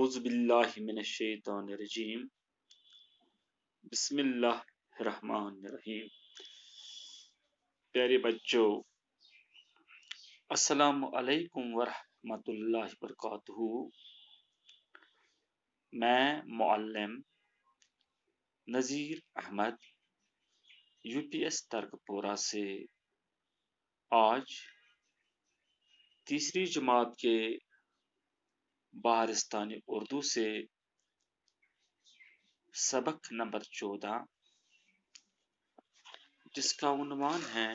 अऊज़ु बिल्लाहि मिनश शैतानिर रजीम बिस्मिल्लाहिर रहमानिर रहीम। प्यारे बच्चों, अस्सलामु अलैकुम व रहमतुल्लाहि व बरकातुहू। मैं मुअल्लिम नज़ीर अहमद यूपीएस तर्कपुरा से आज तीसरी जमात के बहारिस्तानी उर्दू से सबक नंबर 14 जिसका उन्वान है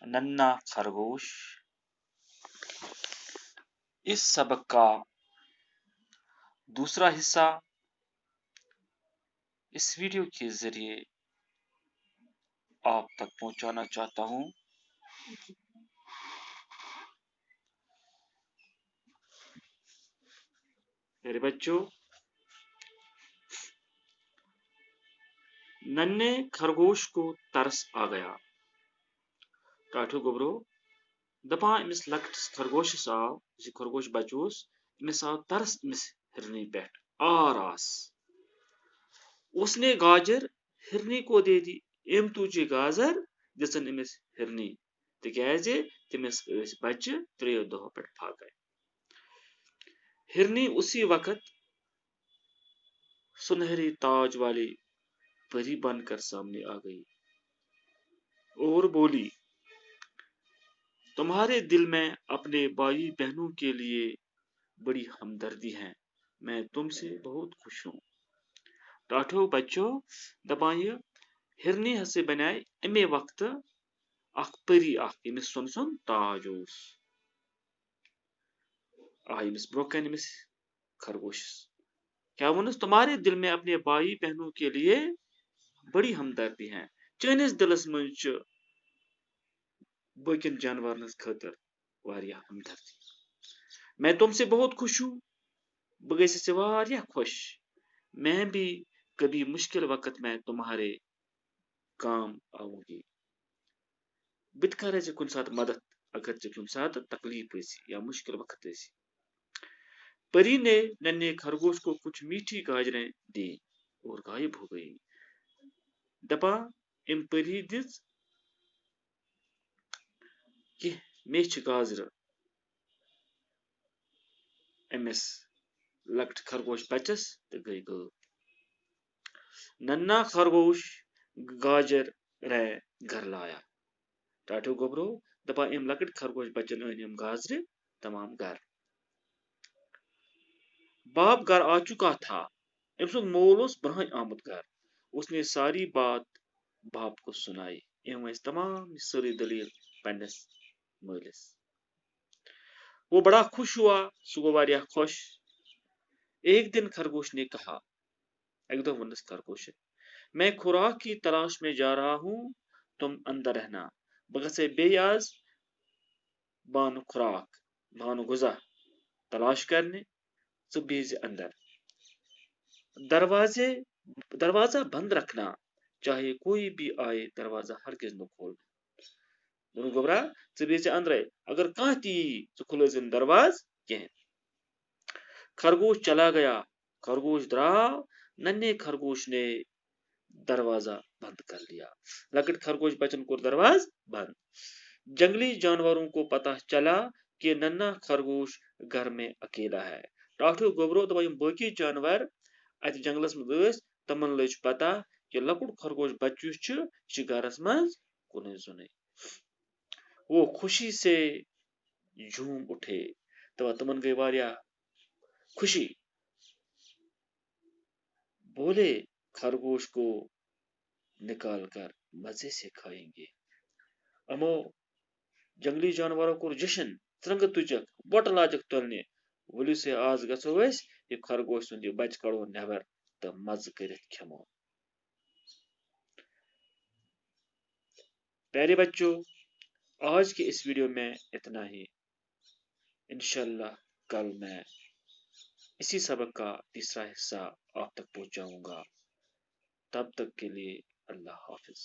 नन्ना खरगोश, इस सबक का दूसरा हिस्सा इस वीडियो के जरिए आप तक पहुंचाना चाहता हूं। मेरे बच्चों, नन्हे खरगोश को तरस आ गया। टाठो गोबरो दपा अमिस लकटिस खरगोशस आव, यह खरगोश बचोस, अमिस आव तरस अमिस हिरनी पेट आरास। उसने गाजर हिरनी को दे दी। एम तुझे गाजर दिसन अमिस हिरनी, तिक्याजे तमिस ٲسۍ बच्चे 3 दो पेट फाके। हिरनी उसी वक्त सुनहरी ताज वाली परी बनकर सामने आ गई और बोली, तुम्हारे दिल में अपने भाई बहनों के लिए बड़ी हमदर्दी है, मैं तुमसे बहुत खुश हूं। टाठो बच्चों दपाय हिरनी हसे बनाए अमे वक्त अख परी अख यमिस सुन सुन ताज ओस यमिस ब्रोकन यमिस खरगोशस। क्या वोनस, तुम्हारे दिल में अपने भाई बहनों के लिए बड़ी हमदर्दी है। चनिस दिलस मज बकन जानवरन खतर वारिया हमदर्दी। मैं तुमसे बहुत खुश हूं, बह गई से वारिया खुश। मैं भी कभी मुश्किल वक्त में तुम्हारे काम आऊंगी। बित कर कुन सात मदद अगर कुन सात तकलीफ ऐसी या मुश्किल वक्त ऐसी। परी ने नन्हे खरगोश को कुछ मीठी गाजरें दी और गायब हो गई। दपा इम परी दिस कि मेच गाजर अमिस लकट खरगोश बचस तो गई गो। नन्ना खरगोश गाजर रे घर लाया। टाठो गोबरो दपा इम लकट खरगोश बचन अम गाजर तमाम घर। बाप घर आ चुका था। अम सुन मोल उस ब्रह आमुत घर। उसने सारी बात बाप को सुनाई। एम तमाम सारी दलील पन्नस मलिस। वो बड़ा खुश हुआ, सो वारिया खुश। एक दिन खरगोश ने कहा, एक दो वनस खरगोश, मैं खुराक की तलाश में जा रहा हूं, तुम अंदर रहना। बगसे बेयाज बान खुराक बान गुजा तलाश करने सुबीज अंदर। दरवाजा बंद रखना, चाहे कोई भी आए दरवाजा हरगिज न खोलना। दोनों गोबरा सुबीज अंदर अगर कह ती तो खुले दरवाज कह। खरगोश चला गया। खरगोश द्राव। नन्हे खरगोश ने दरवाजा बंद कर लिया। लकट खरगोश बचन को दरवाज बंद। जंगली जानवरों को पता चला कि नन्हा खरगोश घर में अकेला है। टाठो गोबरो तो बाकी जानवर अत जंगलस मज तमन लज पता कि लकुट खरगोश बच्चुस घरस मज कुन जुन। वो खुशी से झूम उठे। तो तमन गई वारिया खुशी। बोले, खरगोश को निकाल कर मजे से खाएंगे। अमो जंगली जानवरों को जशन तरंग तुजक बट लाजक तलने वलु से आज गसो ये खरगोश सुन बच कड़ो नेबर तो मज कर खमो। प्यारे बच्चों, आज के इस वीडियो में इतना ही। इंशाल्लाह कल मैं इसी सबक का तीसरा हिस्सा आप तक पहुंचाऊंगा। तब तक के लिए अल्लाह हाफिज।